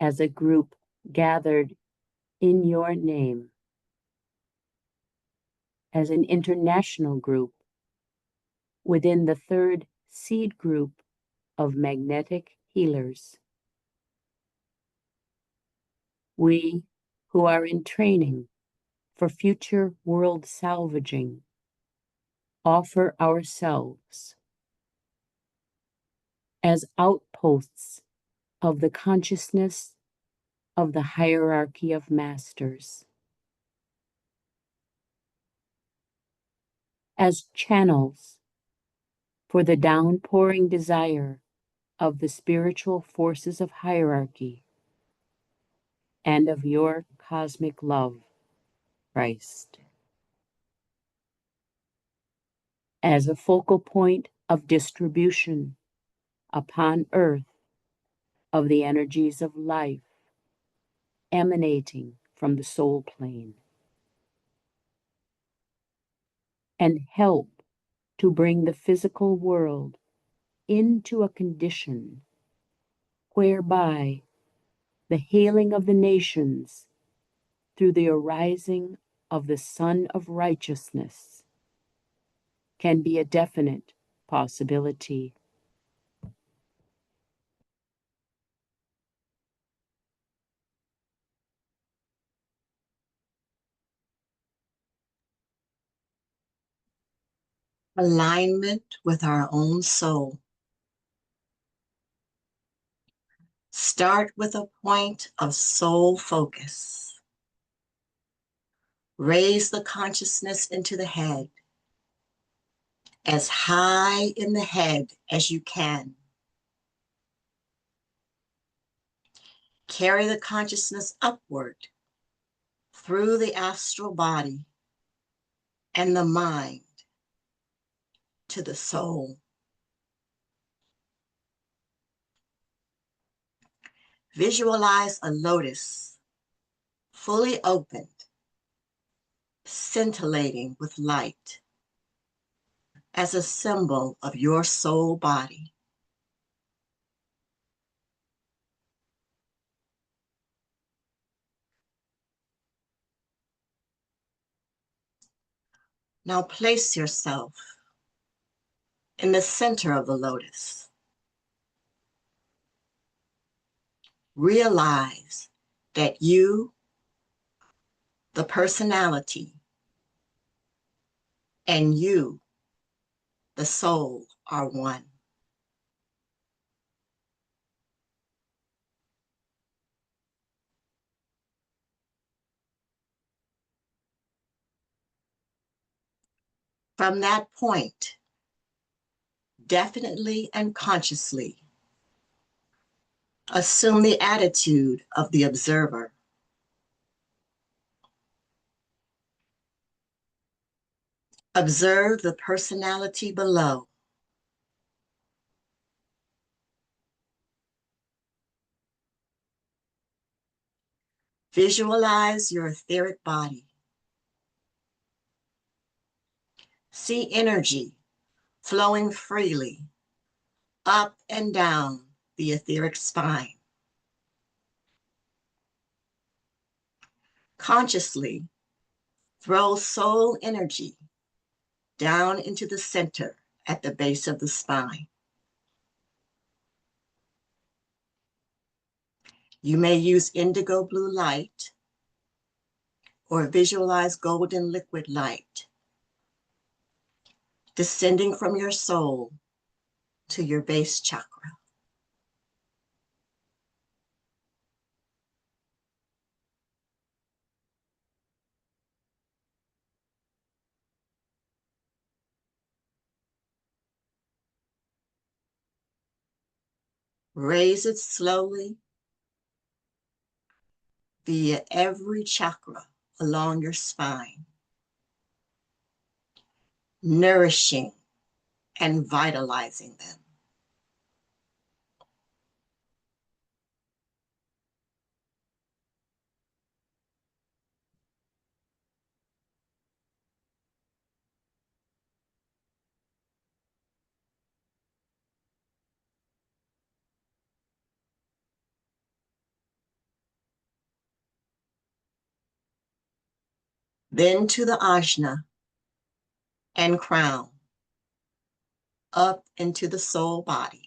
as a group gathered in your name, as an international group within the third seed group of magnetic healers. We who are in training for future world salvaging offer ourselves as outposts of the consciousness of the hierarchy of masters, as channels for the downpouring desire of the spiritual forces of hierarchy and of your cosmic love, Christ, as a focal point of distribution upon earth of the energies of life emanating from the soul plane, and help to bring the physical world into a condition whereby the hailing of the nations through the arising of the Sun of Righteousness can be a definite possibility. Alignment with our own soul. Start with a point of soul focus. Raise the consciousness into the head, as high in the head as you can. Carry the consciousness upward through the astral body and the mind to the soul. Visualize a lotus fully opened, scintillating with light as a symbol of your soul body. Now place yourself in the center of the lotus. Realize that you, the personality, and you, the soul, are one. From that point, definitely and consciously, assume the attitude of the observer. Observe the personality below. Visualize your etheric body. See energy flowing freely up and down the etheric spine. Consciously throw soul energy down into the center at the base of the spine. You may use indigo blue light or visualize golden liquid light descending from your soul to your base chakra. Raise it slowly via every chakra along your spine, nourishing and vitalizing them. then to the ajna and crown, up into the soul body.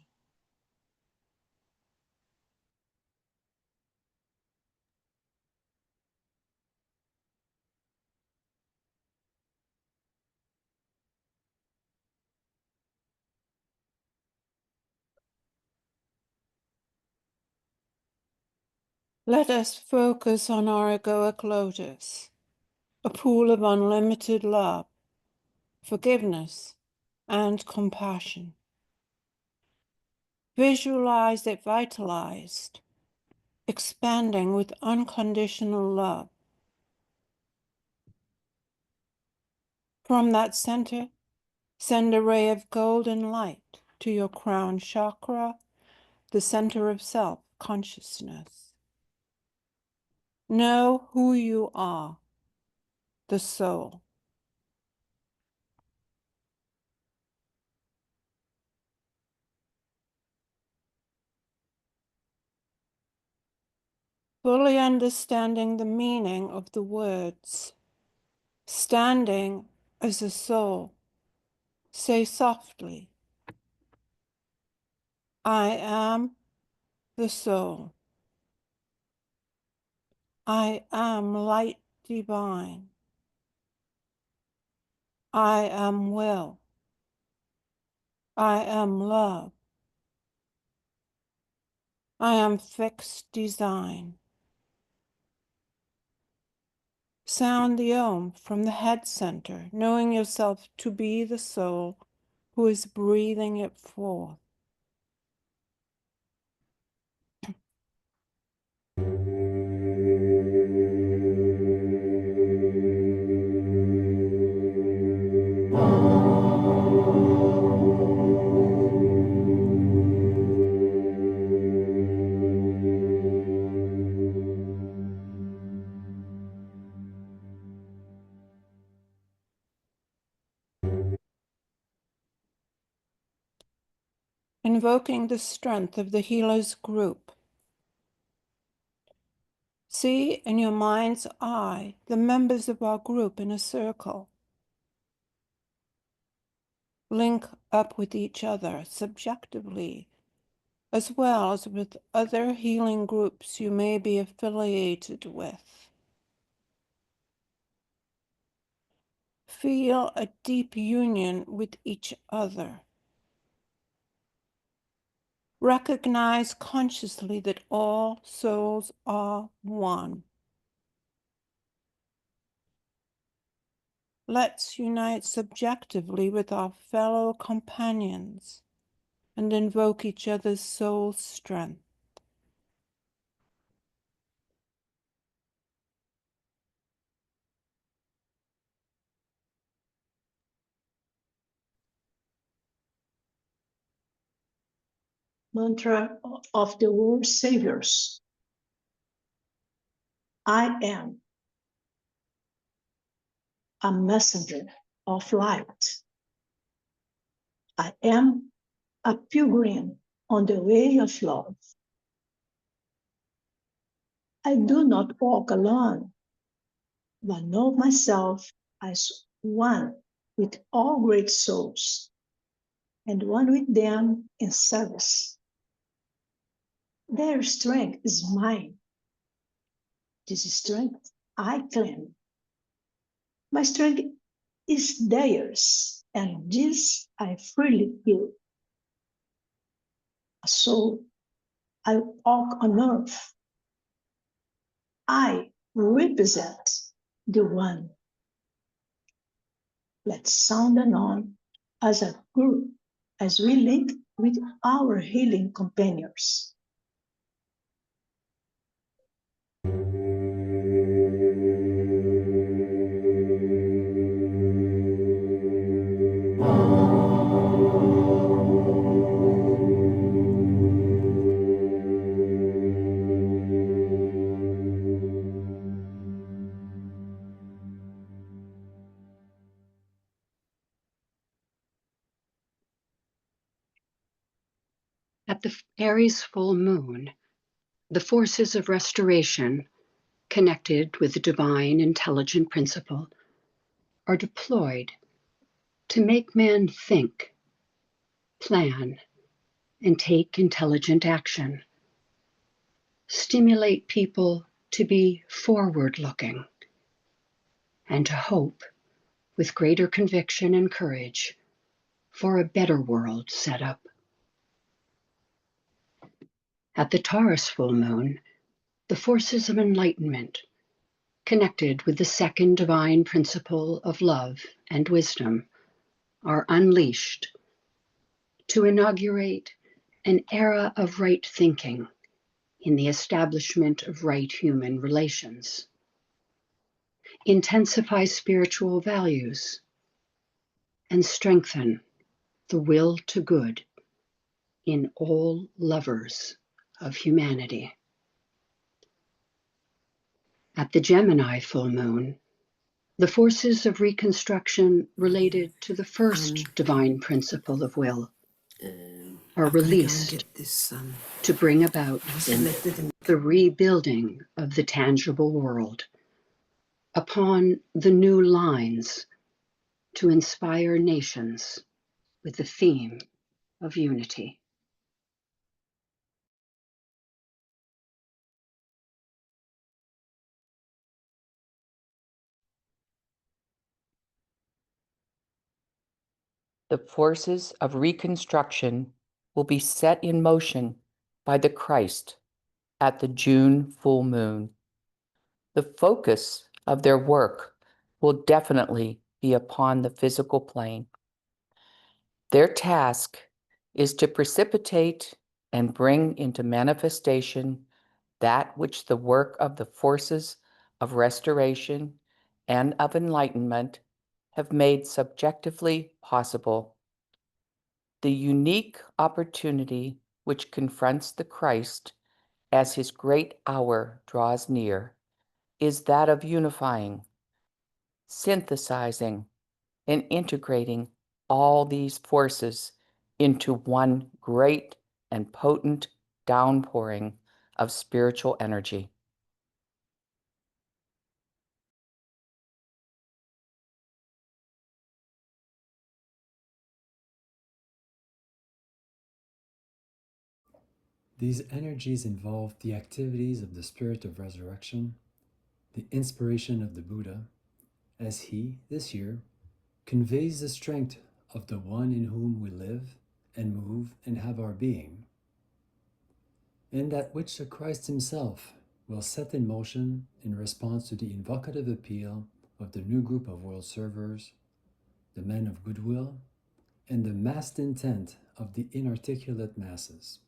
Let us focus on our egoic lotus, a pool of unlimited love, forgiveness, and compassion. Visualize it vitalized, expanding with unconditional love. From that center, send a ray of golden light to your crown chakra, the center of self-consciousness. Know who you are, the soul. Fully understanding the meaning of the words, standing as a soul, say softly, I am the soul. I am light divine. I am will. I am love. I am fixed design. Sound the Om from the head center, knowing yourself to be the soul who is breathing it forth. Invoking the strength of the healers group. See in your mind's eye the members of our group in a circle. Link up with each other subjectively, as well as with other healing groups you may be affiliated with. Feel a deep union with each other. Recognize consciously that all souls are one. Let's unite subjectively with our fellow companions and invoke each other's soul strength. Mantra of the world saviors. I am a messenger of light. I am a pilgrim on the way of love. I do not walk alone, but know myself as one with all great souls and one with them in service. Their strength is mine. This strength I claim. My strength is theirs, and this I freely give. A soul, I walk on earth. I represent the one. Let's sound anon as a group as we link with our healing companions. At the Aries full moon, the forces of restoration, connected with the divine intelligent principle, are deployed to make man think, plan, and take intelligent action, stimulate people to be forward-looking, and to hope with greater conviction and courage for a better world set up. At the Taurus full moon, the forces of enlightenment, connected with the second divine principle of love and wisdom, are unleashed to inaugurate an era of right thinking in the establishment of right human relations, intensify spiritual values, and strengthen the will to good in all lovers of humanity. At the Gemini full moon, the forces of reconstruction related to the first divine principle of will are released to bring about the rebuilding of the tangible world upon the new lines to inspire nations with the theme of unity. The forces of reconstruction will be set in motion by the Christ at the June full moon. The focus of their work will definitely be upon the physical plane. Their task is to precipitate and bring into manifestation that which the work of the forces of restoration and of enlightenment have made subjectively possible. The unique opportunity which confronts the Christ as his great hour draws near is that of unifying, synthesizing, and integrating all these forces into one great and potent downpouring of spiritual energy. These energies involve the activities of the Spirit of Resurrection, the inspiration of the Buddha, as he, this year, conveys the strength of the one in whom we live and move and have our being, and that which the Christ himself will set in motion in response to the invocative appeal of the new group of world servers, the men of goodwill, and the massed intent of the inarticulate masses.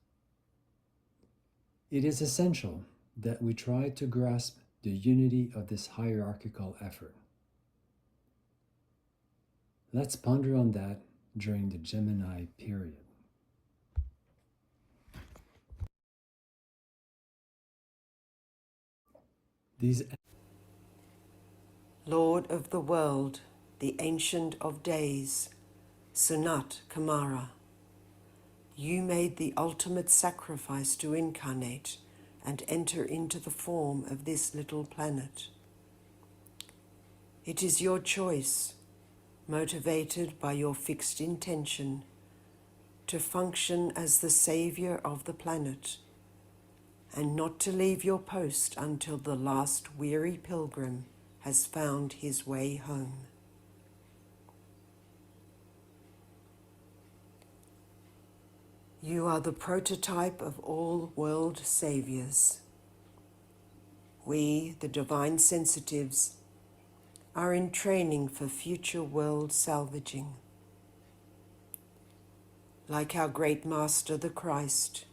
It is essential that we try to grasp the unity of this hierarchical effort. Let's ponder on that during the Gemini period. Lord of the world, the Ancient of Days, Sanat Kumara, you made the ultimate sacrifice to incarnate and enter into the form of this little planet. It is your choice, motivated by your fixed intention, to function as the savior of the planet and not to leave your post until the last weary pilgrim has found his way home. You are the prototype of all world saviors. We, the divine sensitives, are in training for future world salvaging. Like our great master, the Christ,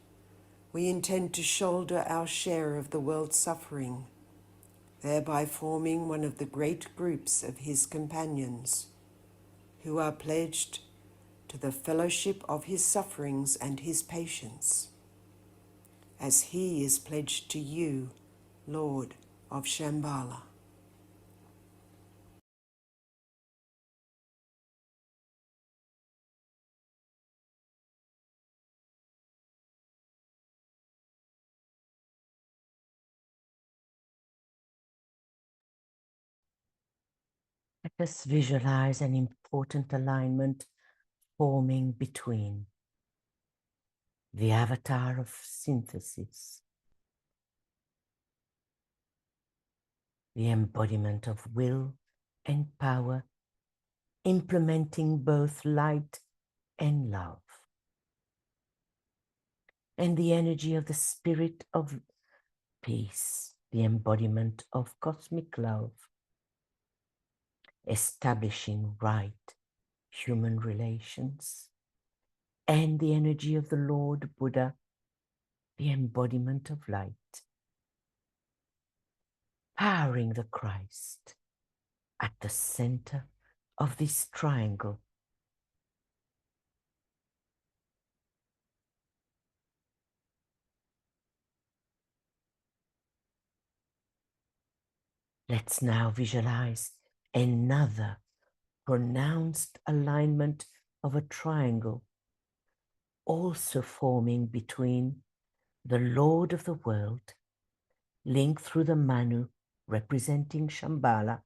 we intend to shoulder our share of the world's suffering, thereby forming one of the great groups of his companions, who are pledged to the fellowship of his sufferings and his patience, as he is pledged to you, Lord of Shambhala. At us visualize an important alignment forming between the avatar of synthesis, the embodiment of will and power, implementing both light and love, and the energy of the spirit of peace, the embodiment of cosmic love, establishing right human relations, and the energy of the Lord Buddha, the embodiment of light, powering the Christ at the center of this triangle. Let's now visualize another pronounced alignment of a triangle, also forming between the Lord of the world, linked through the Manu representing Shambhala,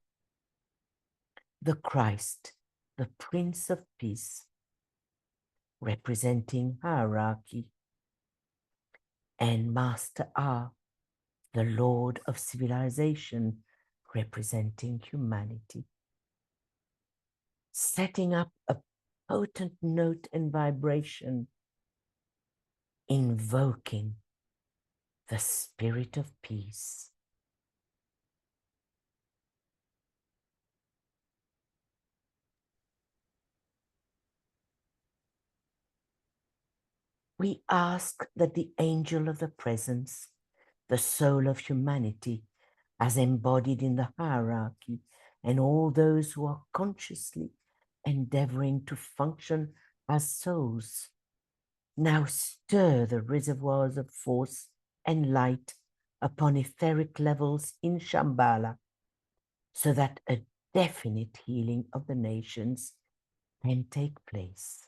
the Christ, the Prince of Peace, representing hierarchy, and Master A, the Lord of Civilization, representing humanity. Setting up a potent note and vibration, invoking the spirit of peace. We ask that the angel of the presence, the soul of humanity, as embodied in the hierarchy, and all those who are consciously endeavoring to function as souls, now stir the reservoirs of force and light upon etheric levels in Shambhala, so that a definite healing of the nations can take place.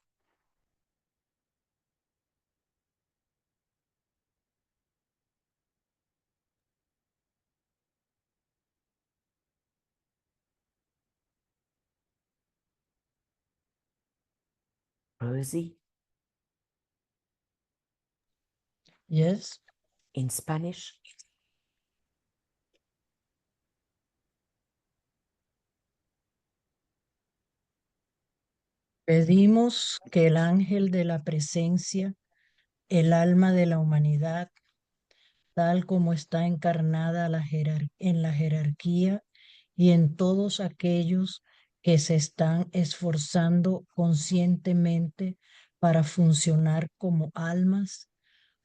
Rosie, Yes. in Spanish. Pedimos que el ángel de la presencia, el alma de la humanidad, tal como está encarnada en la jerarquía y en todos aquellos que se están esforzando conscientemente para funcionar como almas,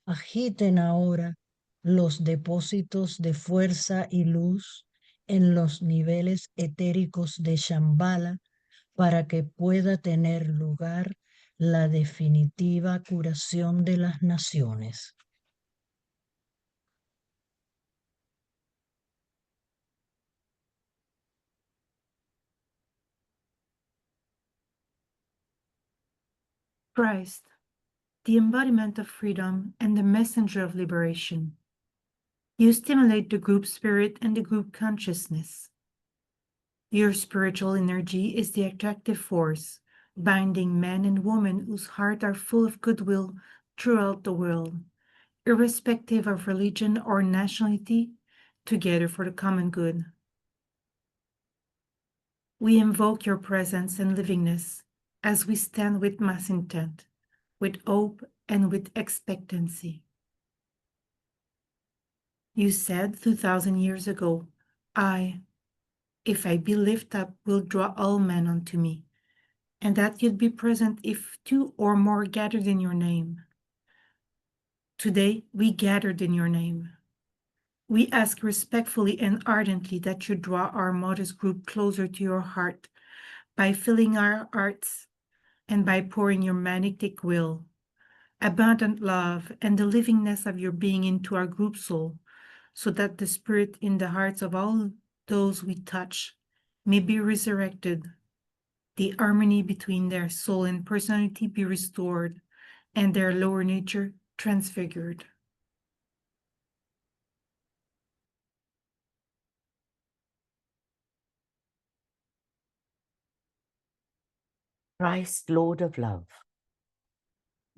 agiten ahora los depósitos de fuerza y luz en los niveles etéricos de Shambhala para que pueda tener lugar la definitiva curación de las naciones. Christ, the embodiment of freedom and the messenger of liberation. You stimulate the group spirit and the group consciousness. Your spiritual energy is the attractive force, binding men and women whose hearts are full of goodwill throughout the world, irrespective of religion or nationality, together for the common good. We invoke your presence and livingness as we stand with mass intent, with hope and with expectancy. You said 2,000 years ago, I, if I be lifted up, will draw all men unto me, and that you'd be present if two or more gathered in your name. Today, we gathered in your name. We ask respectfully and ardently that you draw our modest group closer to your heart by filling our hearts and by pouring your magnetic will, abundant love, and the livingness of your being into our group soul, so that the spirit in the hearts of all those we touch may be resurrected, the harmony between their soul and personality be restored, and their lower nature transfigured. Christ, Lord of love,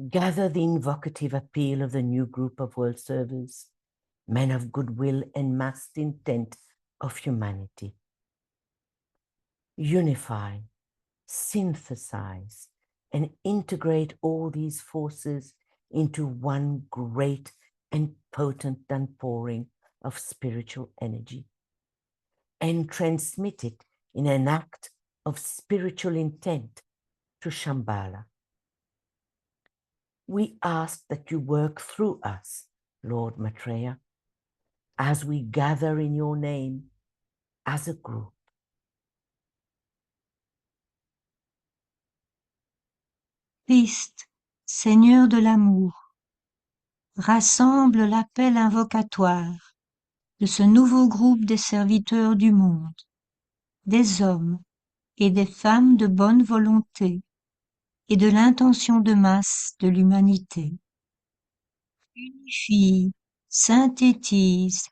gather the invocative appeal of the new group of world servers, men of goodwill and massed intent of humanity. Unify, synthesize, and integrate all these forces into one great and potent downpouring of spiritual energy, and transmit it in an act of spiritual intent to Shambhala. We ask that you work through us, Lord Maitreya, as we gather in your name as a group. Christ, Seigneur de l'amour, rassemble l'appel invocatoire de ce nouveau groupe des serviteurs du monde, des hommes et des femmes de bonne volonté et de l'intention de masse de l'humanité. Unifie, synthétise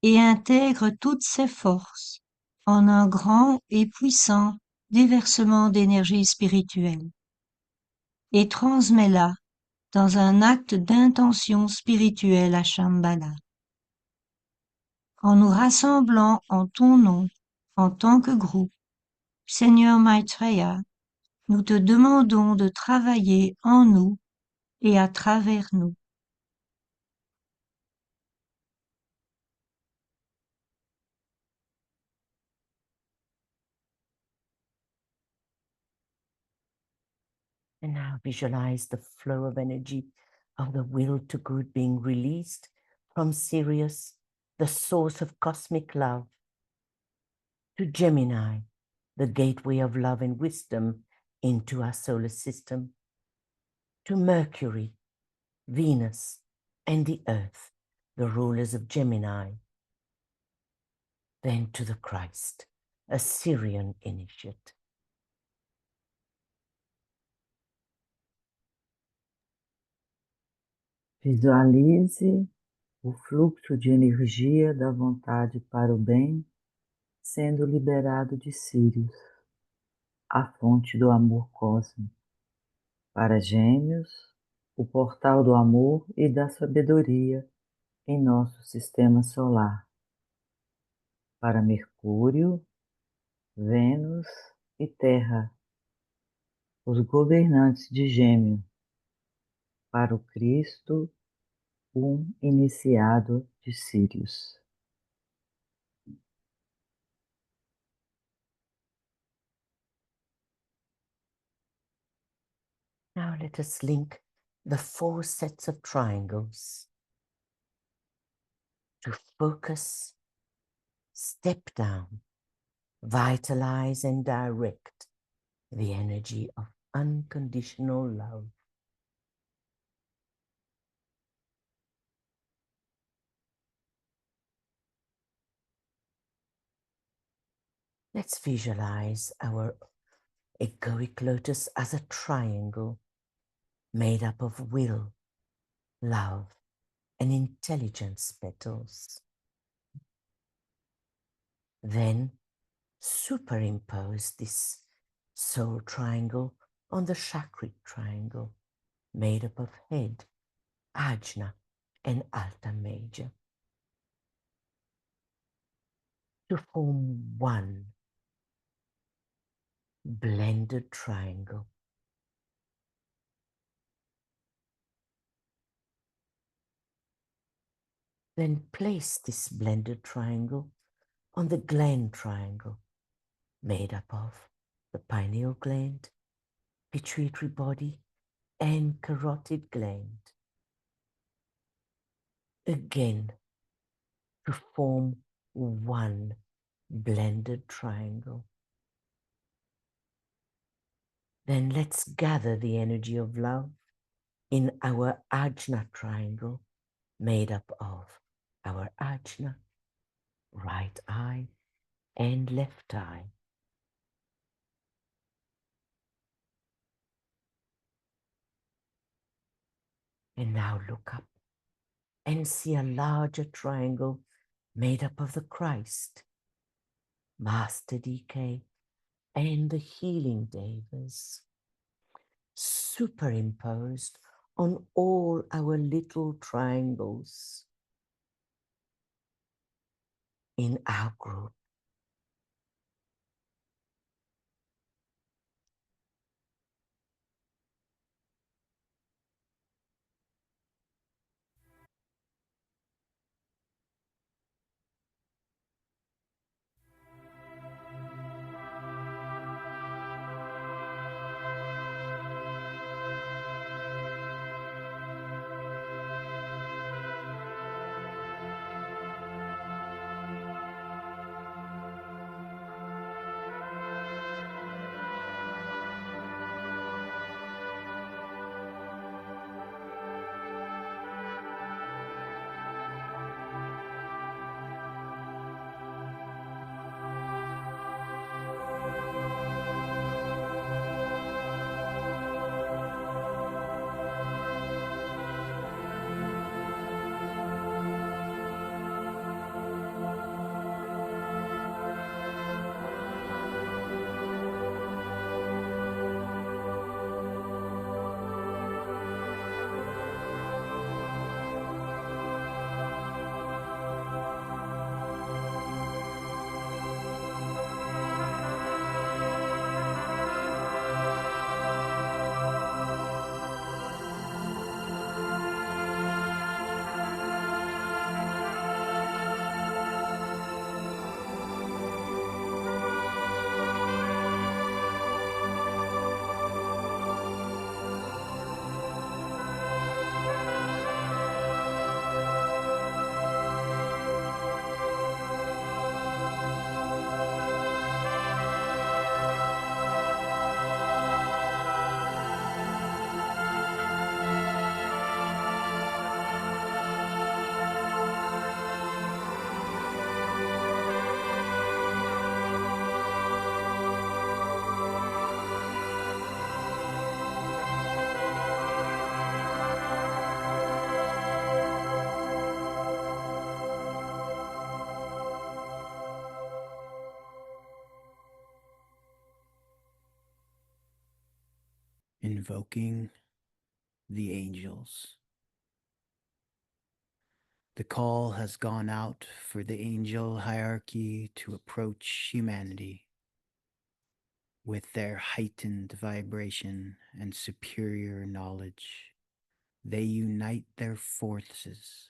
et intègre toutes ses forces en un grand et puissant déversement d'énergie spirituelle et transmets-la dans un acte d'intention spirituelle à Shambhala. En nous rassemblant en ton nom, en tant que groupe, Seigneur Maitreya, nous te demandons de travailler en nous et à travers nous. And now visualize the flow of energy of the will to good being released from Sirius, the source of cosmic love, to Gemini, the gateway of love and wisdom into our solar system, to Mercury, Venus, and the Earth, the rulers of Gemini, then to the Christ, a Syrian initiate. Visualize o fluxo de energia da vontade para o bem sendo liberado de Sírius, a fonte do amor cósmico. Para Gêmeos, o portal do amor e da sabedoria em nosso sistema solar. Para Mercúrio, Vênus e Terra, os governantes de Gêmeo. Para o Cristo, iniciado de Sírius. Now let us link the 4 sets of triangles to focus, step down, vitalize and direct the energy of unconditional love. Let's visualize our egoic lotus as a triangle made up of will, love, and intelligence petals. Then superimpose this soul triangle on the chakric triangle made up of head, ajna, and alta major to form one blended triangle. Then place this blended triangle on the gland triangle made up of the pineal gland, pituitary body, and carotid gland. Again, to form one blended triangle. Then let's gather the energy of love in our ajna triangle made up of our ajna, right eye, and left eye. And now look up and see a larger triangle made up of the Christ, Master DK, and the healing devas. superimposed on all our little triangles in our group. Invoking the angels. The call has gone out for the angel hierarchy to approach humanity with their heightened vibration and superior knowledge. They unite their forces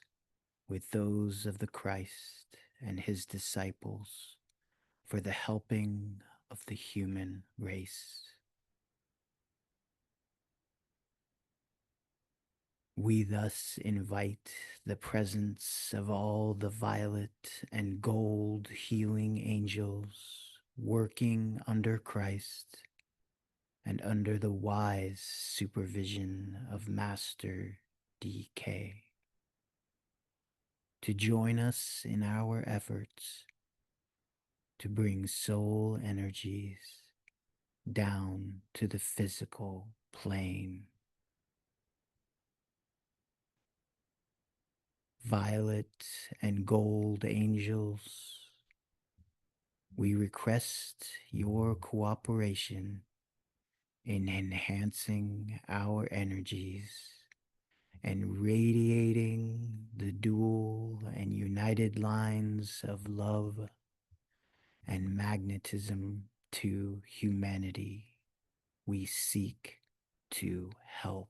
with those of the Christ and his disciples for the helping of the human race. We thus invite the presence of all the violet and gold healing angels working under Christ and under the wise supervision of Master DK to join us in our efforts to bring soul energies down to the physical plane. Violet and gold angels, we request your cooperation in enhancing our energies and radiating the dual and united lines of love and magnetism to humanity we seek to help.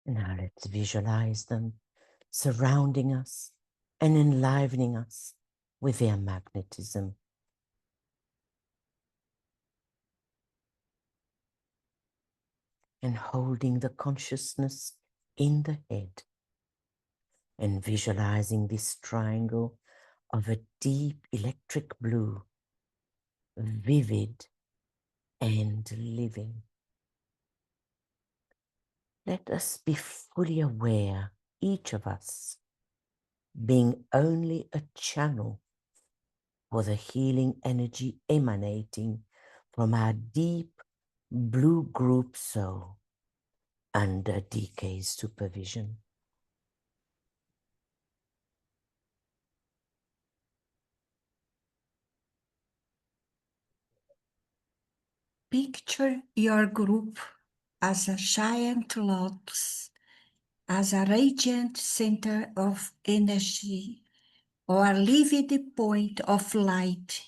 Now let's visualize them surrounding us and enlivening us with their magnetism. And holding the consciousness in the head and visualizing this triangle of a deep electric blue, vivid and living. Let us be fully aware, each of us, being only a channel for the healing energy emanating from our deep blue group soul under DK's supervision. Picture your group as a giant lotus, as a radiant center of energy or a livid point of light,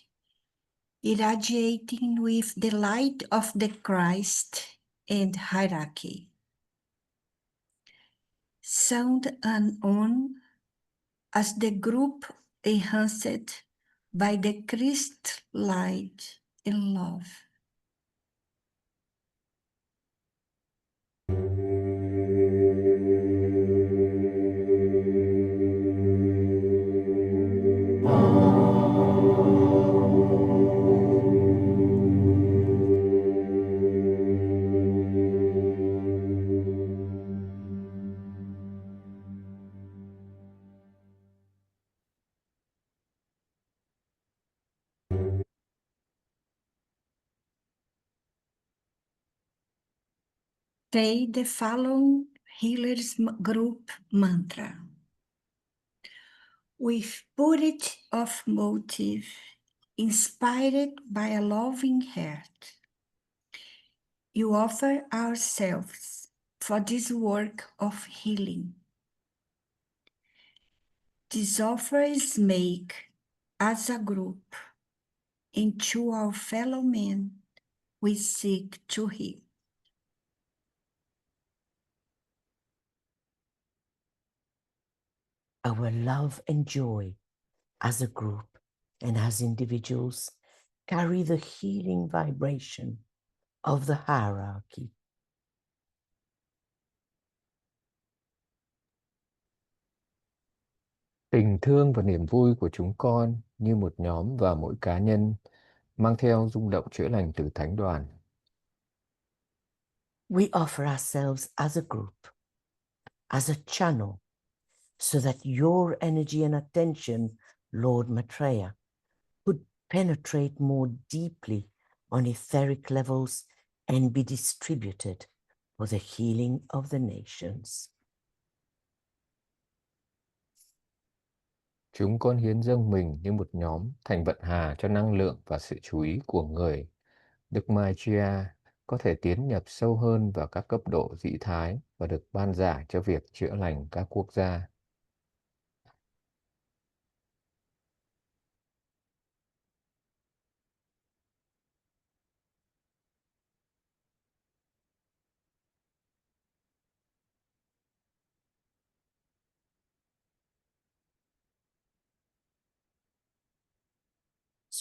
irradiating with the light of the Christ and hierarchy. Sound an on as the group enhanced by the Christ light and love. Say the following healers group mantra. With purity of motive, inspired by a loving heart, you offer ourselves for this work of healing. This offer is made as a group and to our fellow men we seek to heal. Our love and joy as a group and as individuals carry the healing vibration of the hierarchy. Tình thương và niềm vui của chúng con như một nhóm và mỗi cá nhân mang theo rung động chữa lành từ thánh đoàn. We offer ourselves as a group, as a channel, so that your energy and attention, Lord Maitreya, could penetrate more deeply on etheric levels and be distributed for the healing of the nations. Chúng con hiến dâng mình như một nhóm thành vận hà cho năng lượng và sự chú ý của người. Đức Maitreya có thể tiến nhập sâu hơn vào các cấp độ dị thái và được ban giải cho việc chữa lành các quốc gia.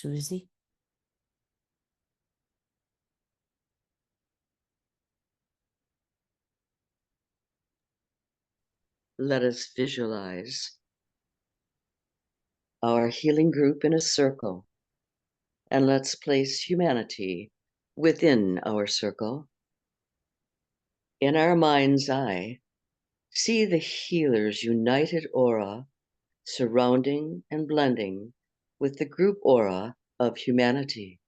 Susie? Let us visualize our healing group in a circle, and let's place humanity within our circle. In our mind's eye, see the healer's united aura surrounding and blending with the group aura of humanity.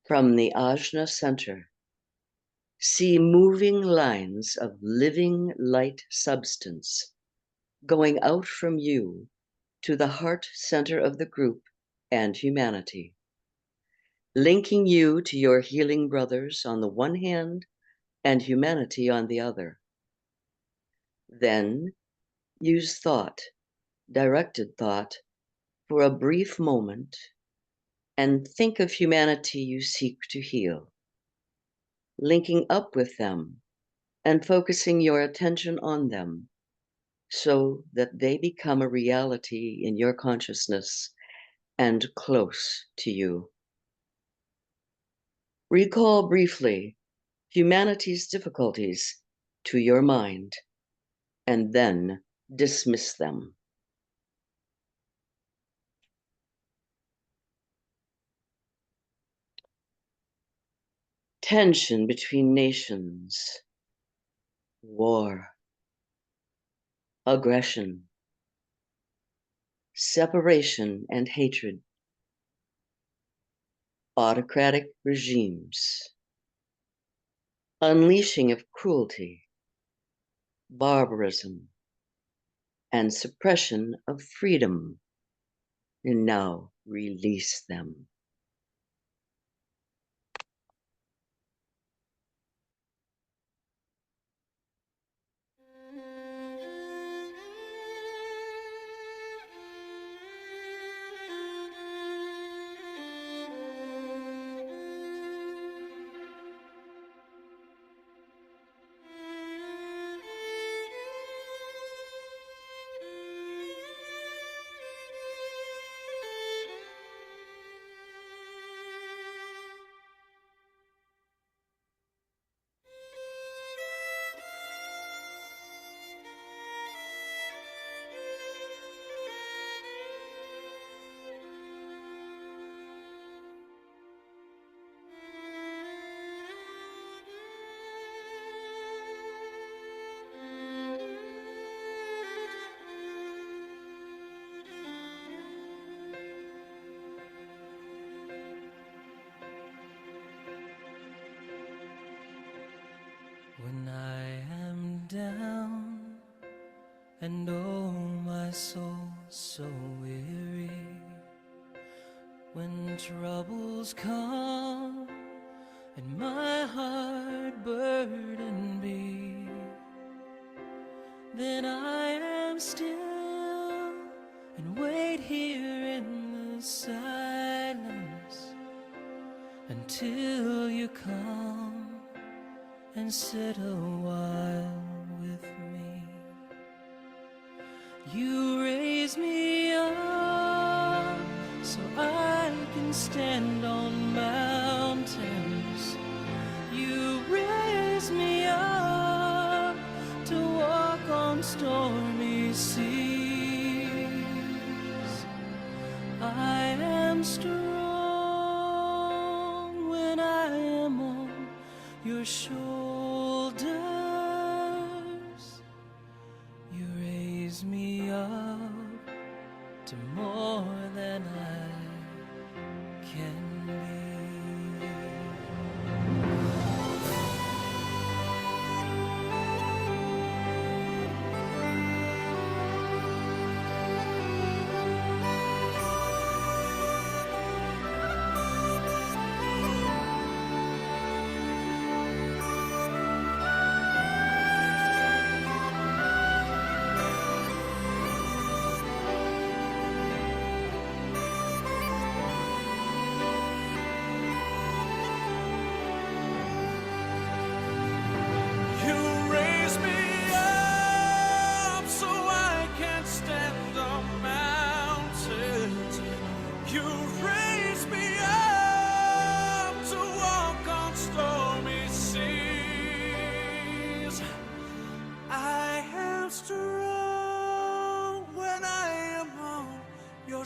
From the Ajna center, see moving lines of living light substance going out from you to the heart center of the group and humanity, linking you to your healing brothers on the one hand and humanity on the other. Then use thought, directed thought, for a brief moment and think of humanity you seek to heal, linking up with them and focusing your attention on them so that they become a reality in your consciousness and close to you. Recall briefly humanity's difficulties to your mind and then dismiss them. Tension between nations, war, aggression, separation and hatred, autocratic regimes, unleashing of cruelty, barbarism, and suppression of freedom, and now release them. When I am down and oh my soul so weary, when troubles come and my heart burden be, then I am still and wait here in the silence until you come and sit a while with me. You raise me up so I can stand on mountains. You raise me up to walk on stormy seas. I am strong when I am on your shoulders. You raise me up to more than I can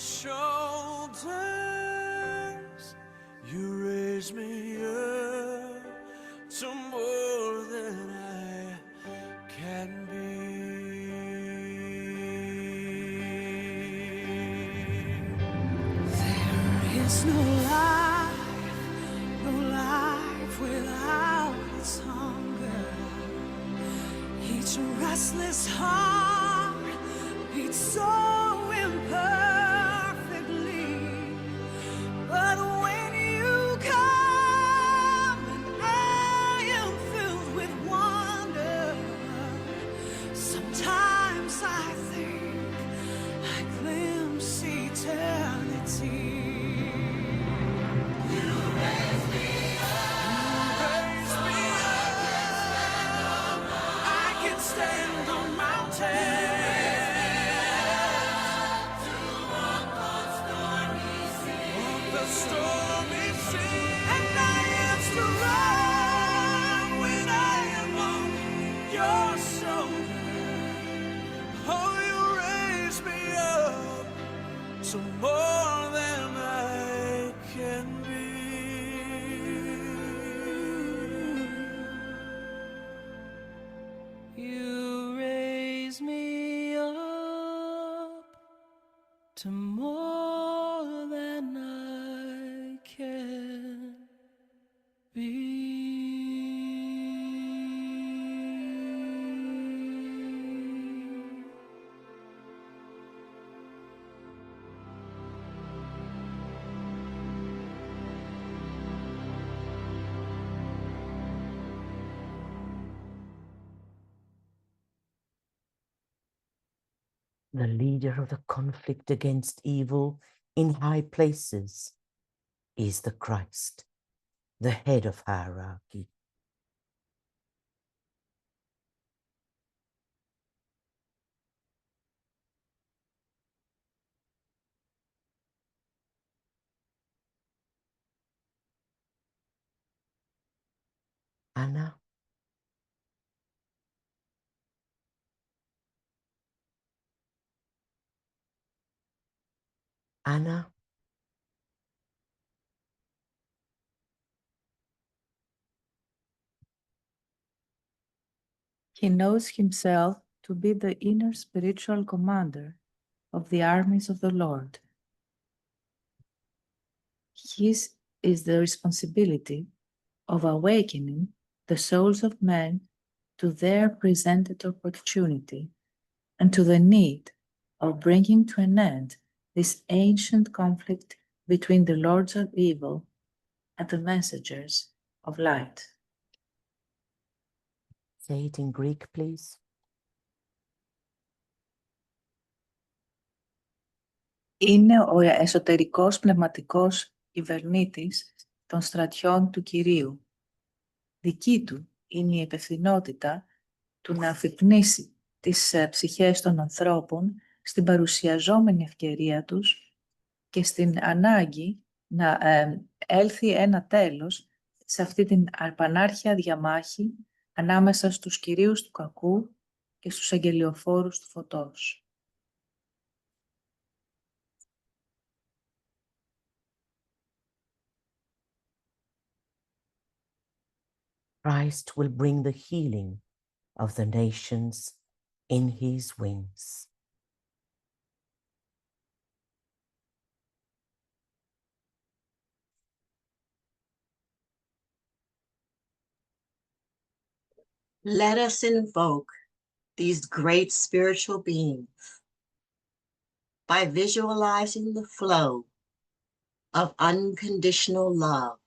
shoulders. You raise me up to more than I can be. There is no life without its hunger. Each restless heart beats so imperfectly. But when you come and I am filled with wonder, sometimes I think I glimpse eternity. You raise me up. I can stand on mountains. Stormy sea, and I am strong when I am on your shoulder. Oh, you raise me up to more than I can be. You raise me up to more than I can be. The leader of the conflict against evil in high places is the Christ, the head of hierarchy. Anna, Anna, He knows himself to be the inner spiritual commander of the armies of the Lord. His is the responsibility of awakening the souls of men to their presented opportunity and to the need of bringing to an end this ancient conflict between the lords of evil and the messengers of light. say it in Greek, please. Είναι ο εσωτερικός πνευματικός κυβερνήτης των στρατιών του Κυρίου. Δική του είναι η υπευθυνότητα του να αφυπνίσει τις ψυχές των ανθρώπων στην παρουσιαζόμενη ευκαιρία τους και στην ανάγκη να έλθει ένα τέλος σε αυτή την πανάρχια διαμάχη ανάμεσα στους κυρίους του κακού και στους αγγελιοφόρους του φωτός. Christ will bring the healing of the nations in his wings. Let us invoke these great spiritual beings by visualizing the flow of unconditional love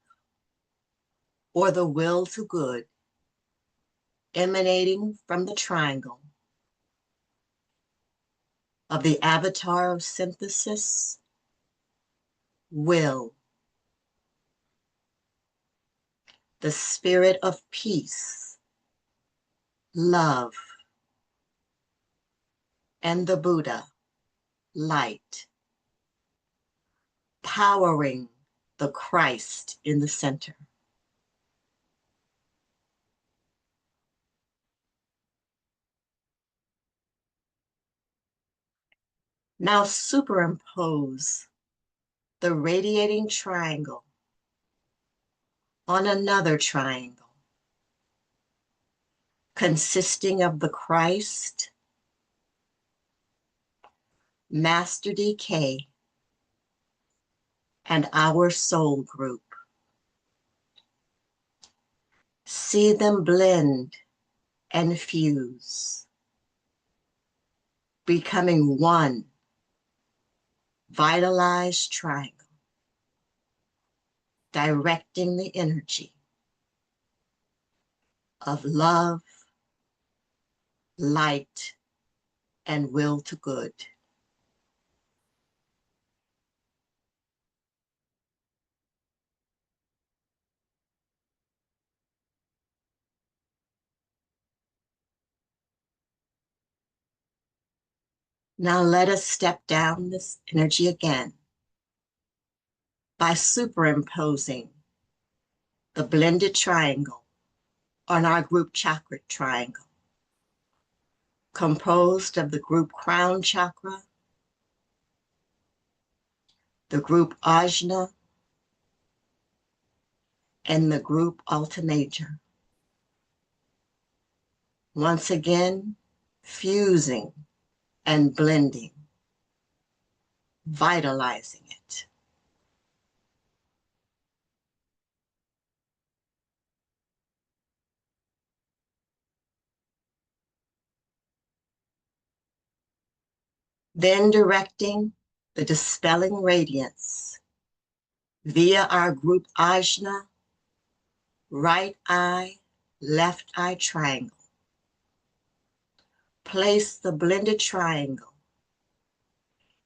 or the will to good emanating from the triangle of the avatar of synthesis, will, the spirit of peace, love, and the Buddha, light, powering the Christ in the center. Now superimpose the radiating triangle on another triangle, consisting of the Christ, Master DK, and our soul group. See them blend and fuse, becoming one vitalized triangle, directing the energy of love, light, and will to good. Now let us step down this energy again by superimposing the blended triangle on our group chakra triangle, composed of the group crown chakra, the group ajna, and the group alta major. Once again, fusing and blending, vitalizing it. Then directing the dispelling radiance via our group ajna, right eye, left eye triangle. Place the blended triangle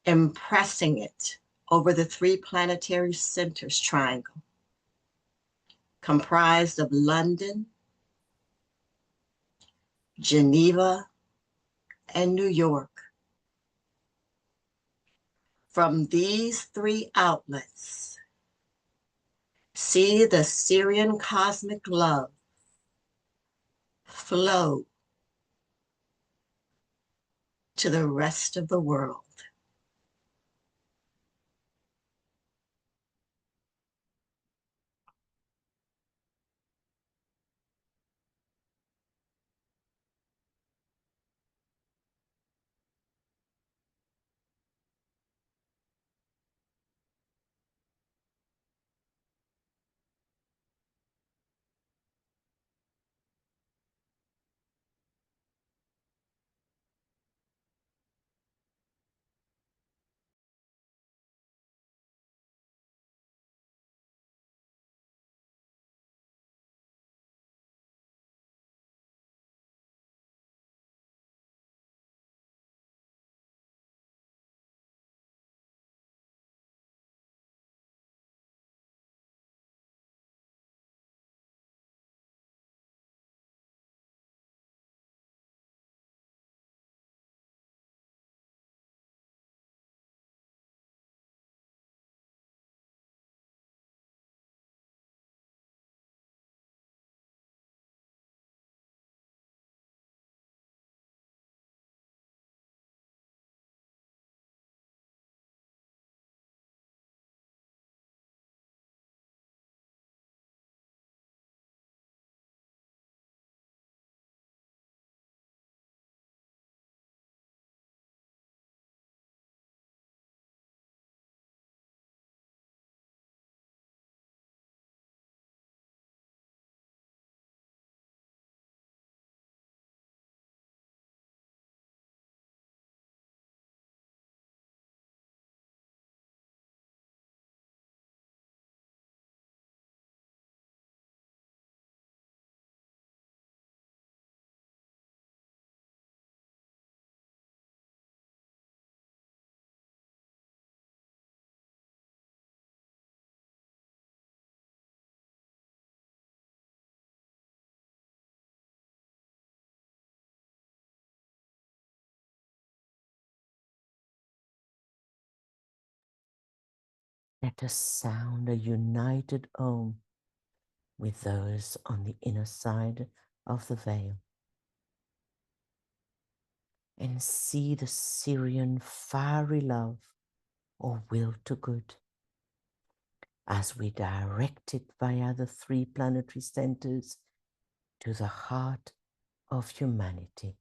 impressing it over the three planetary centers triangle, comprised of London, Geneva, and New York. From these three outlets, see the Syrian cosmic love flow to the rest of the world. Let us sound a united Om with those on the inner side of the veil, and see the Syrian fiery love or will to good as we direct it via the three planetary centers to the heart of humanity.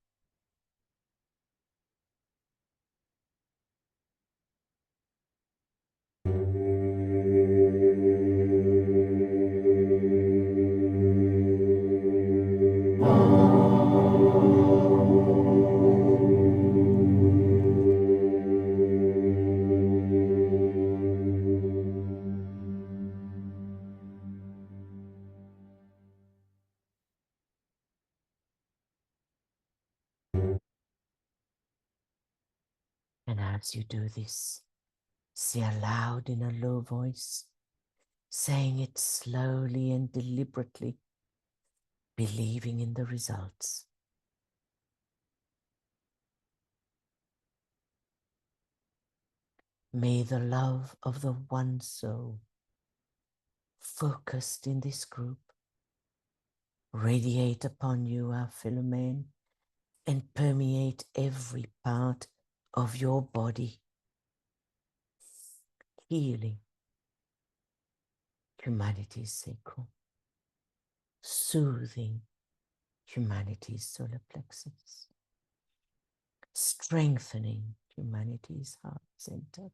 And as you do this, say aloud in a low voice, saying it slowly and deliberately, believing in the results. May the love of the one soul, focused in this group, radiate upon you, our fellow men, and permeate every part of your body, healing humanity's sacral, soothing humanity's solar plexus, strengthening humanity's heart center,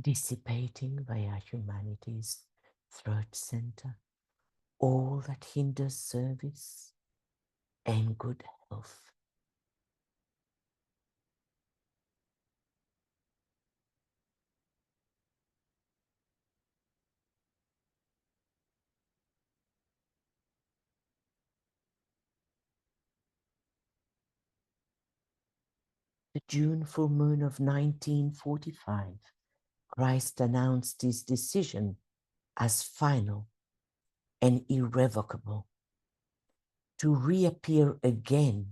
dissipating via humanity's throat center all that hinders service and good health. the June full moon of 1945, Christ announced his decision as final and irrevocable to reappear again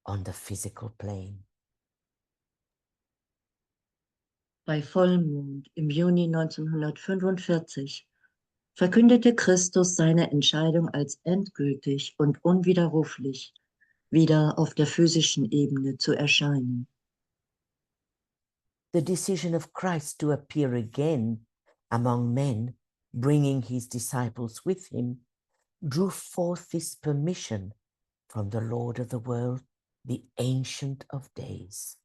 on the physical plane. Bei Vollmond im Juni 1945 verkündete Christus seine Entscheidung als endgültig und unwiderruflich, wieder auf der physischen Ebene zu erscheinen. The decision of Christ to appear again among men, bringing his disciples with him, drew forth this permission from the Lord of the world, the Ancient of Days.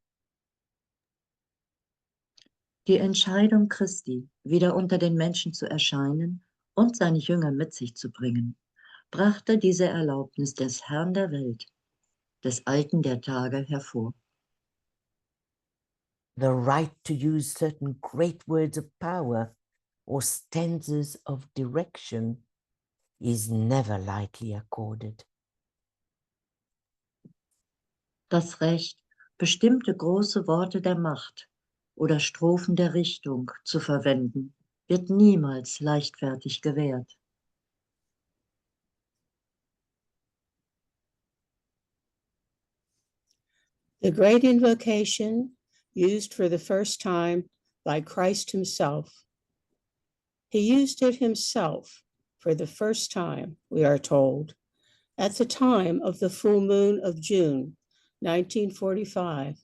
Die Entscheidung Christi, wieder unter den Menschen zu erscheinen und seine Jünger mit sich zu bringen, brachte diese Erlaubnis des Herrn der Welt, des Alten der Tage hervor. The right to use certain great words of power or stanzas of direction is never lightly accorded. Das Recht, bestimmte große Worte der Macht oder Strophen der Richtung zu verwenden, wird niemals leichtfertig gewährt. The great invocation used for the first time by Christ himself. He used it himself for the first time, we are told, at the time of the full moon of June, 1945,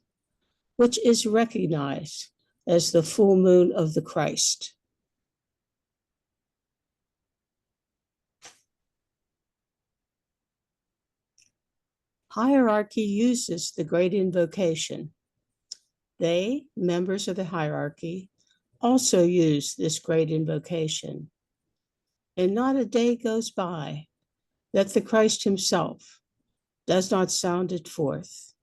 which is recognized as the full moon of the Christ. Hierarchy uses the great invocation. They, members of the hierarchy, also use this great invocation. And not a day goes by that the Christ himself does not sound it forth.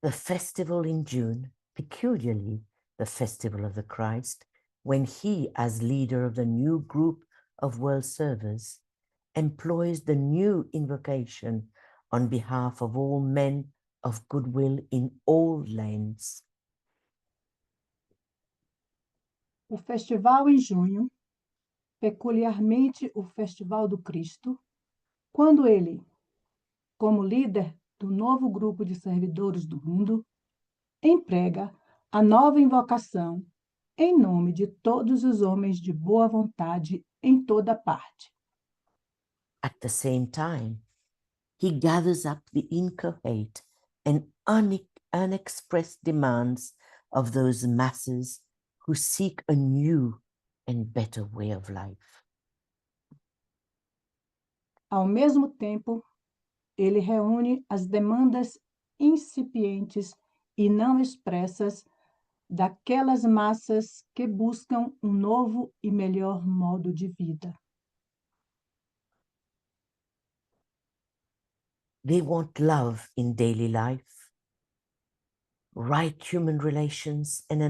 The festival in June, peculiarly the festival of the Christ, when he, as leader of the new group of world servers, employs the new invocation on behalf of all men of goodwill in all lands. O festival em junho, peculiarmente o Festival do Cristo, quando ele, como líder do novo grupo de servidores do mundo, emprega a nova invocação em nome de todos os homens de boa vontade em toda parte. At the same time, he gathers up the inchoate and unexpressed demands of those masses who seek a new and better way of life. Ao mesmo tempo, ele reúne as demandas incipientes e não expressas daquelas massas que buscam um novo e melhor modo de vida. They want love in daily life, right human relations, and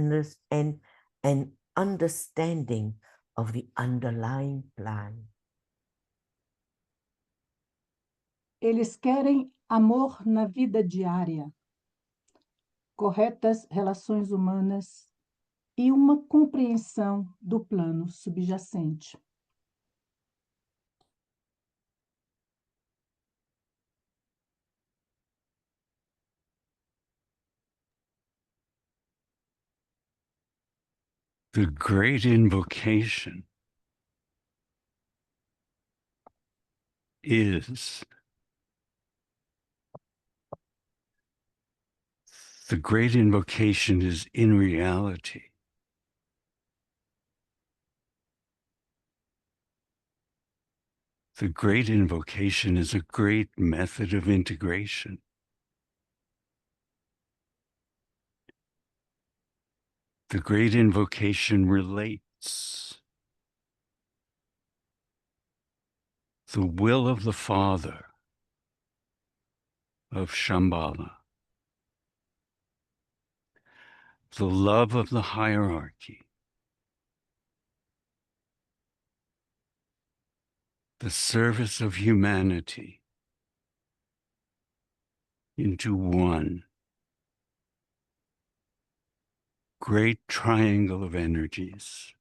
an understanding of the underlying plan. Eles querem amor na vida diária, corretas relações humanas e uma compreensão do plano subjacente. The great invocation is in reality the great invocation is a great method of integration. The great invocation relates the will of the Father of Shambhala, the love of the hierarchy, the service of humanity into one great triangle of energies.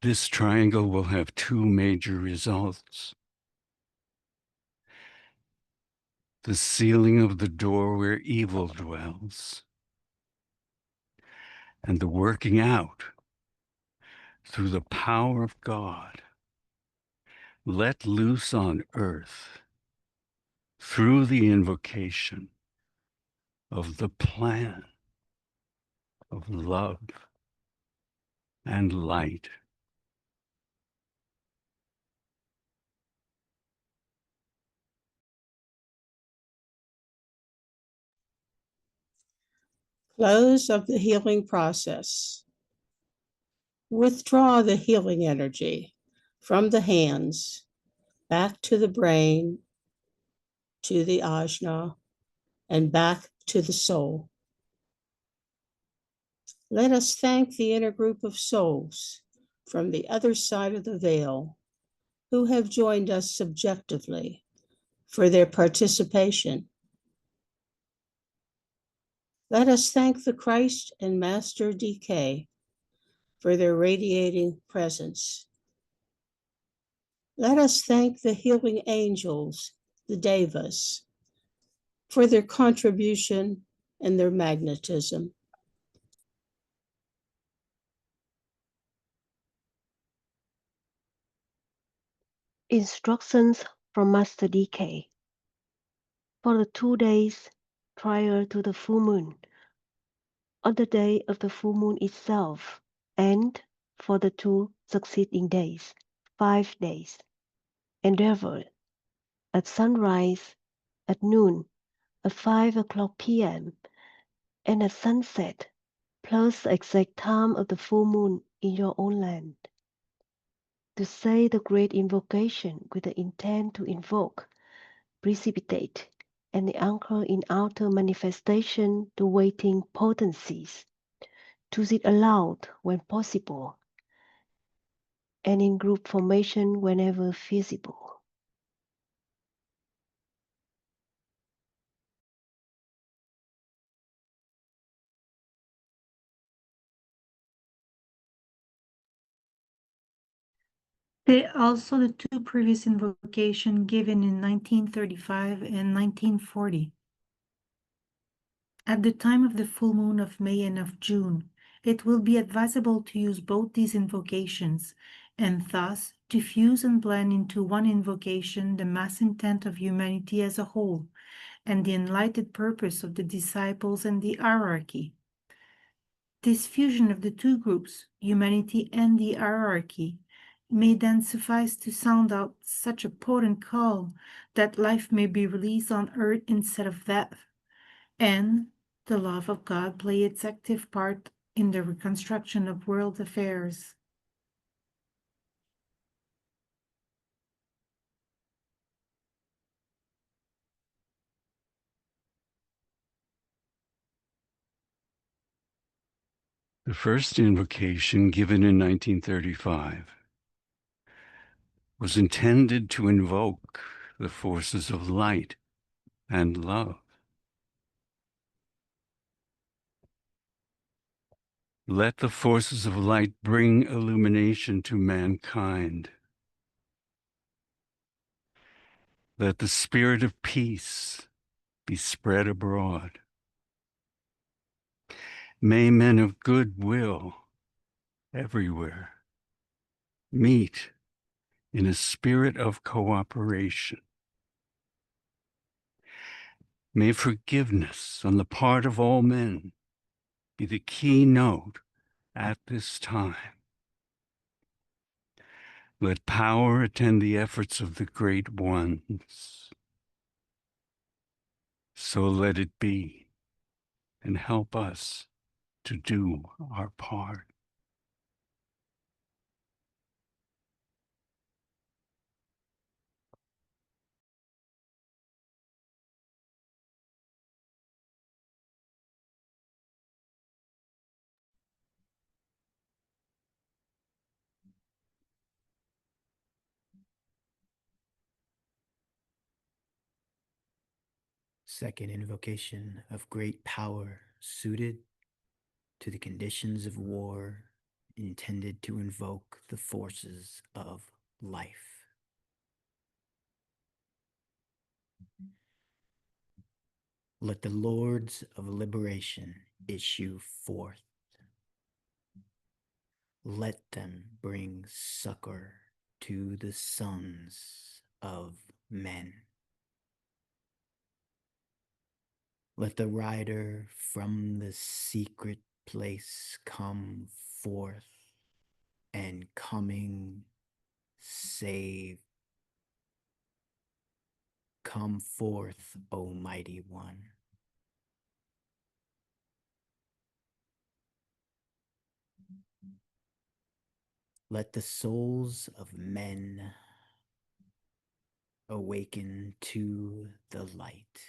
This triangle will have two major results. The sealing of the door where evil dwells, and the working out through the power of God, let loose on earth through the invocation of the plan of love and light. Close of the healing process. Withdraw the healing energy from the hands back to the brain, to the ajna, and back to the soul. Let us thank the inner group of souls from the other side of the veil who have joined us subjectively for their participation. Let us thank the Christ and Master DK for their radiating presence. Let us thank the healing angels, the Devas, for their contribution and their magnetism. Instructions from Master DK. For the 2 days prior to the full moon, on the day of the full moon itself, and for the 2 succeeding days, 5 days, endeavor at sunrise, at noon, at 5 o'clock p.m., and at sunset, plus the exact time of the full moon in your own land, to say the great invocation with the intent to invoke, precipitate, and anchor in outer manifestation the waiting potencies, to sit aloud when possible, and in group formation whenever feasible. They also the 2 previous invocations given in 1935 and 1940. At the time of the full moon of May and of June, it will be advisable to use both these invocations and thus to fuse and blend into one invocation the mass intent of humanity as a whole and the enlightened purpose of the disciples and the hierarchy. This fusion of the 2 groups, humanity and the hierarchy, may then suffice to sound out such a potent call that life may be released on earth instead of death, and the love of God play its active part in the reconstruction of world affairs. The first invocation, given in 1935, was intended to invoke the forces of light and love. Let the forces of light bring illumination to mankind. Let the spirit of peace be spread abroad. May men of goodwill everywhere meet in a spirit of cooperation. May forgiveness on the part of all men be the keynote at this time. Let power attend the efforts of the great ones. So let it be, and help us to do our part. Second invocation of great power suited to the conditions of war intended to invoke the forces of life. Let the Lords of Liberation issue forth. Let them bring succor to the sons of men. Let the rider from the secret place come forth, and coming save. Come forth, O Mighty One. Let the souls of men awaken to the light,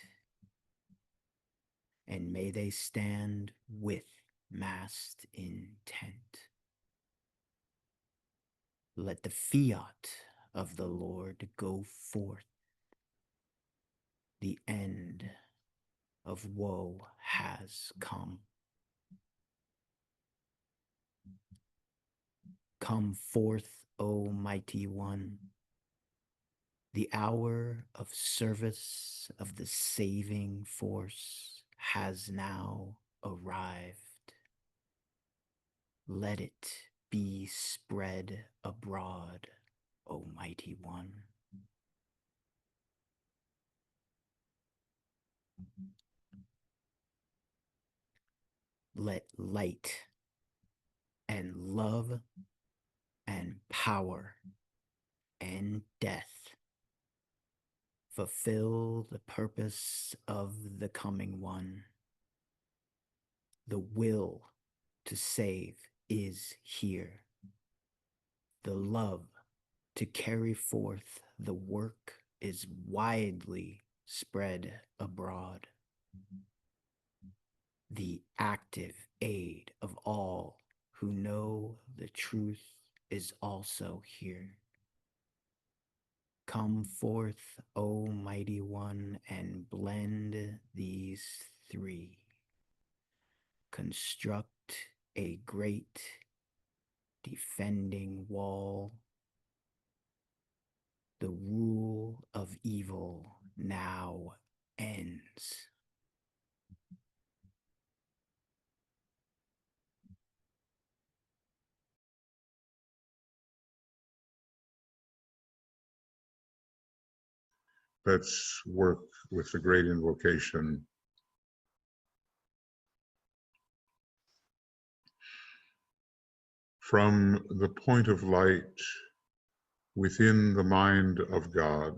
and may they stand with massed intent. Let the fiat of the Lord go forth. The end of woe has come. Come forth, O Mighty One. The hour of service of the saving force has now arrived. Let it be spread abroad, O Mighty One. Let light and love and power and death fulfill the purpose of the coming one. The will to save is here. The love to carry forth the work is widely spread abroad. The active aid of all who know the truth is also here. Come forth, O Mighty One, and blend these three. Construct a great defending wall. The rule of evil now ends. Let's work with the great invocation. From the point of light within the mind of God,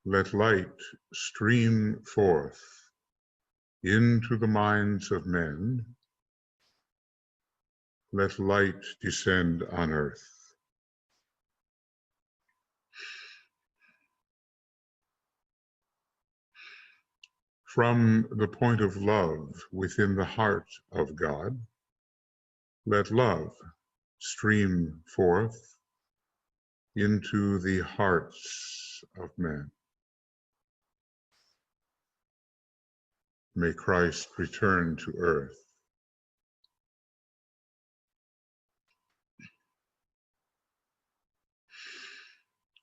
let light stream forth into the minds of men. Let light descend on earth. From the point of love within the heart of God, let love stream forth into the hearts of men. May Christ return to earth.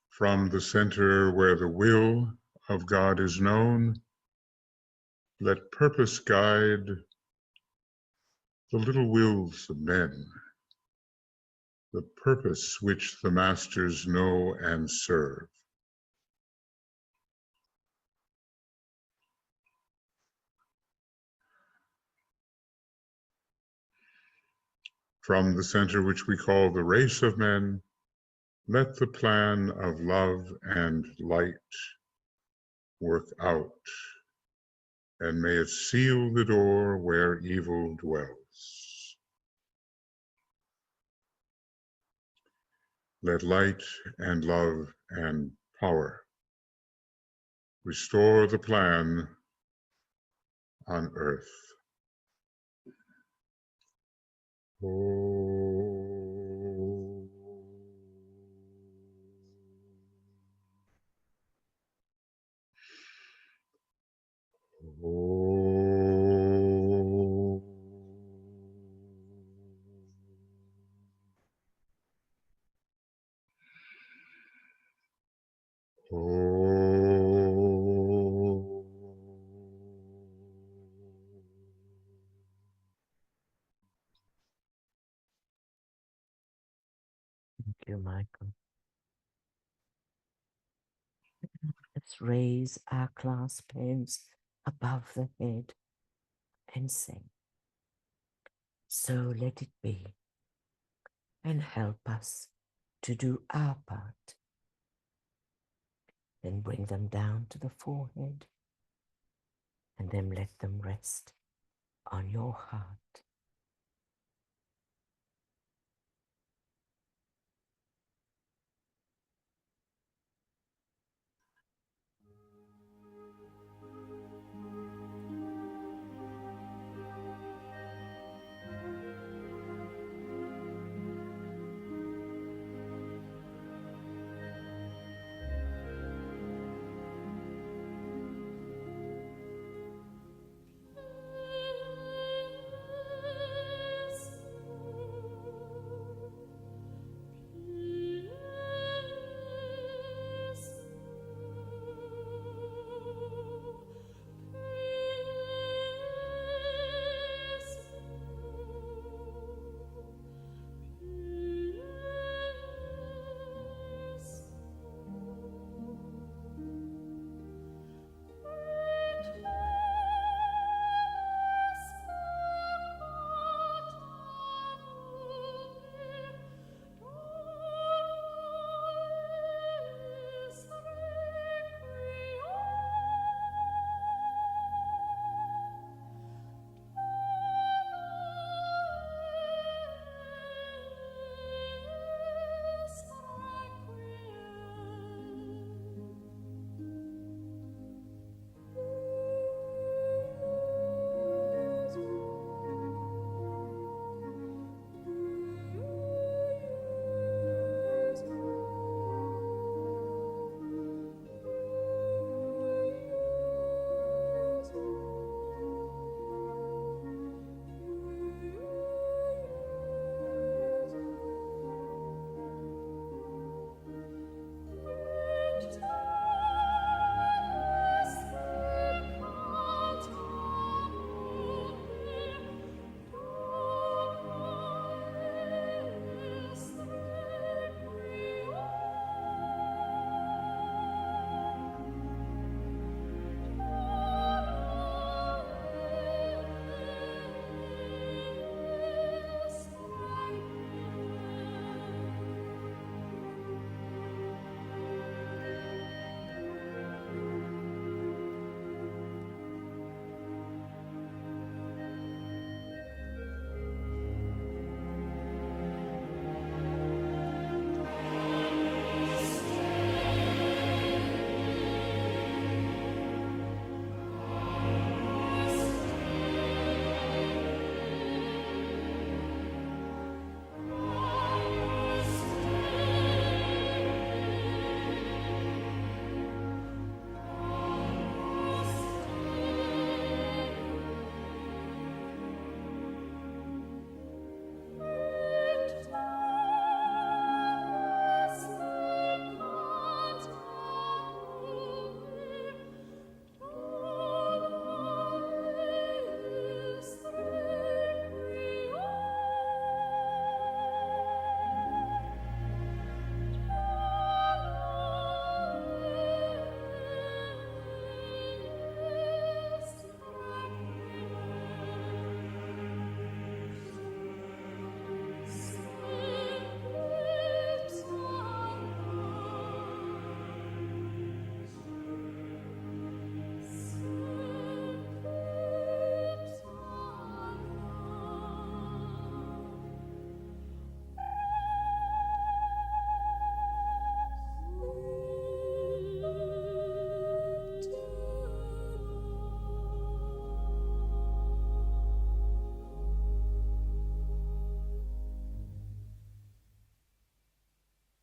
From the center where the will of God is known, let purpose guide the little wills of men, the purpose which the masters know and serve. From the center which we call the race of men, let the plan of love and light work out, and may it seal the door where evil dwells. Let light and love and power restore the plan on earth. Oh. you, Michael. Let's raise our clasp hands above the head and sing. So let it be, and help us to do our part. Then bring them down to the forehead, and then let them rest on your heart.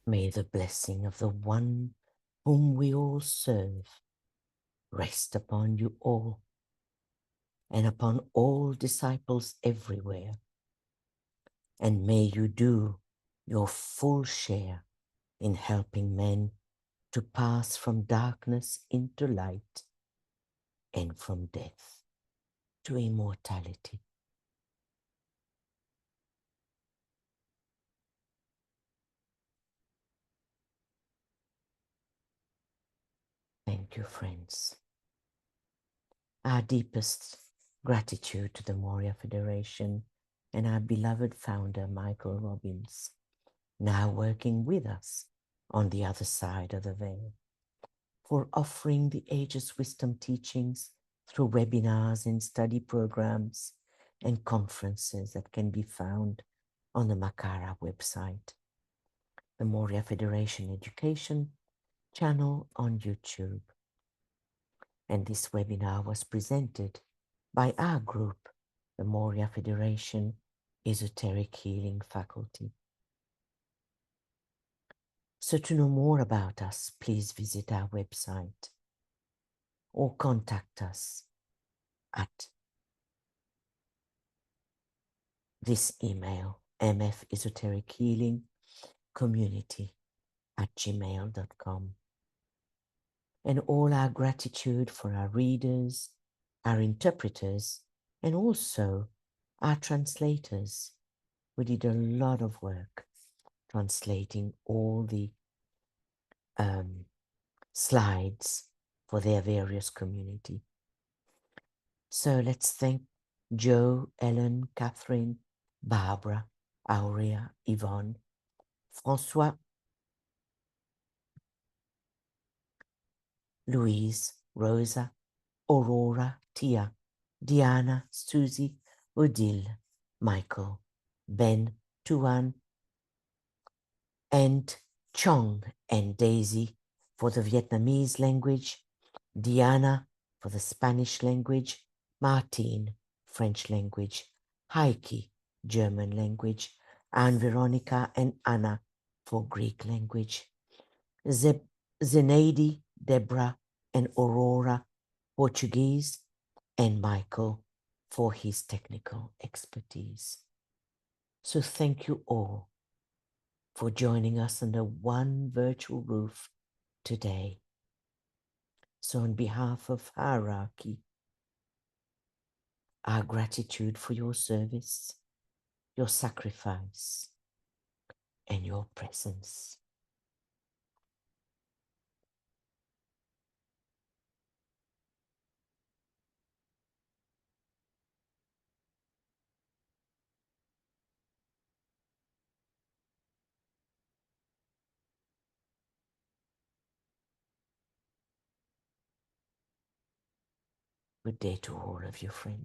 May the blessing of the one whom we all serve rest upon you all and upon all disciples everywhere. And may you do your full share in helping men to pass from darkness into light and from death to immortality. Thank you, friends. Our deepest gratitude to the Moria Federation and our beloved founder, Michael Robbins, now working with us on the other side of the veil, for offering the Ageless Wisdom teachings through webinars and study programs and conferences that can be found on the Makara website, the Moria Federation Education channel on YouTube. And this webinar was presented by our group, the Moria Federation Esoteric Healing Faculty. So to know more about us, please visit our website or contact us at this email, mfesoterichealingcommunity@gmail.com. And all our gratitude for our readers, our interpreters, and also our translators. We did a lot of work translating all the slides for their various community. So let's thank Joe, Ellen, Catherine, Barbara, Aurea, Yvonne, François, Louise, Rosa, Aurora, Tia, Diana, Susie, Odile, Michael, Ben, Tuan, and Chong and Daisy for the Vietnamese language, Diana for the Spanish language, Martine, French language, Heike, German language, and Veronica and Anna for Greek language, Zenaidi, Deborah, and Aurora, Portuguese, and Michael for his technical expertise. So thank you all for joining us under one virtual roof today. So on behalf of Hierarchy, our gratitude for your service, your sacrifice, and your presence. Good day to all of you, friends.